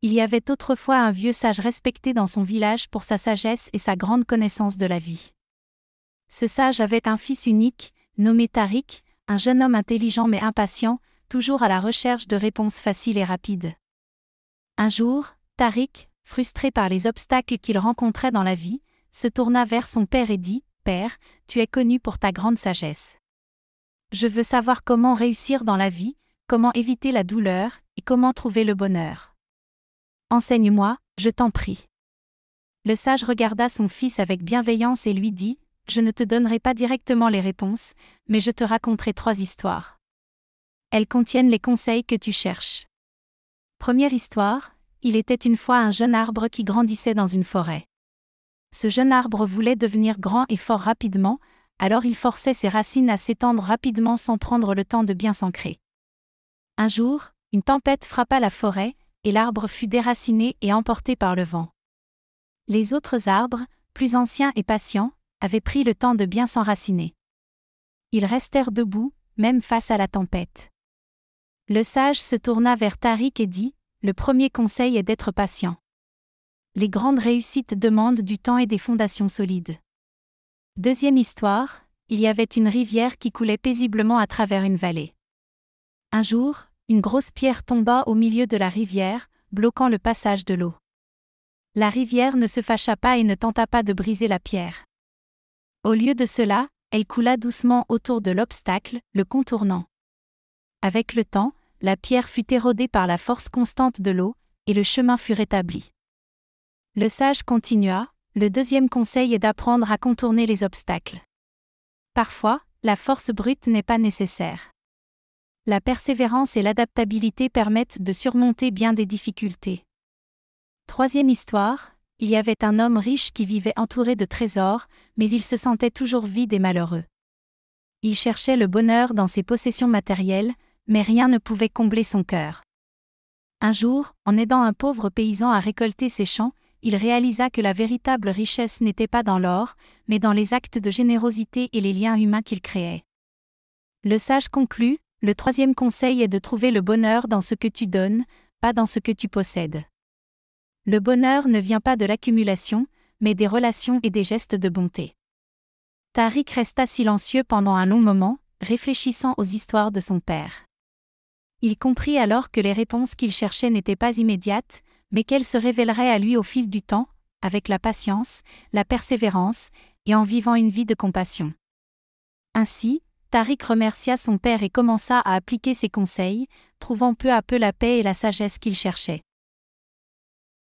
Il y avait autrefois un vieux sage respecté dans son village pour sa sagesse et sa grande connaissance de la vie. Ce sage avait un fils unique, nommé Tariq, un jeune homme intelligent mais impatient, toujours à la recherche de réponses faciles et rapides. Un jour, Tariq, frustré par les obstacles qu'il rencontrait dans la vie, se tourna vers son père et dit : « Père, tu es connu pour ta grande sagesse. Je veux savoir comment réussir dans la vie, comment éviter la douleur, et comment trouver le bonheur. Enseigne-moi, je t'en prie. » Le sage regarda son fils avec bienveillance et lui dit : « Je ne te donnerai pas directement les réponses, mais je te raconterai 3 histoires. Elles contiennent les conseils que tu cherches. » Première histoire, il était une fois un jeune arbre qui grandissait dans une forêt. Ce jeune arbre voulait devenir grand et fort rapidement, alors il forçait ses racines à s'étendre rapidement sans prendre le temps de bien s'ancrer. Un jour, une tempête frappa la forêt, et l'arbre fut déraciné et emporté par le vent. Les autres arbres, plus anciens et patients, avaient pris le temps de bien s'enraciner. Ils restèrent debout, même face à la tempête. Le sage se tourna vers Tariq et dit : « Le premier conseil est d'être patient. Les grandes réussites demandent du temps et des fondations solides. » Deuxième histoire, il y avait une rivière qui coulait paisiblement à travers une vallée. Un jour, une grosse pierre tomba au milieu de la rivière, bloquant le passage de l'eau. La rivière ne se fâcha pas et ne tenta pas de briser la pierre. Au lieu de cela, elle coula doucement autour de l'obstacle, le contournant. Avec le temps, la pierre fut érodée par la force constante de l'eau, et le chemin fut rétabli. Le sage continua : « Le deuxième conseil est d'apprendre à contourner les obstacles. Parfois, la force brute n'est pas nécessaire. La persévérance et l'adaptabilité permettent de surmonter bien des difficultés. » Troisième histoire, il y avait un homme riche qui vivait entouré de trésors, mais il se sentait toujours vide et malheureux. Il cherchait le bonheur dans ses possessions matérielles, mais rien ne pouvait combler son cœur. Un jour, en aidant un pauvre paysan à récolter ses champs, il réalisa que la véritable richesse n'était pas dans l'or, mais dans les actes de générosité et les liens humains qu'il créait. Le sage conclut : le troisième conseil est de trouver le bonheur dans ce que tu donnes, pas dans ce que tu possèdes. Le bonheur ne vient pas de l'accumulation, mais des relations et des gestes de bonté. Tariq resta silencieux pendant un long moment, réfléchissant aux histoires de son père. Il comprit alors que les réponses qu'il cherchait n'étaient pas immédiates, mais qu'elles se révéleraient à lui au fil du temps, avec la patience, la persévérance, et en vivant une vie de compassion. Ainsi, Tariq remercia son père et commença à appliquer ses conseils, trouvant peu à peu la paix et la sagesse qu'il cherchait.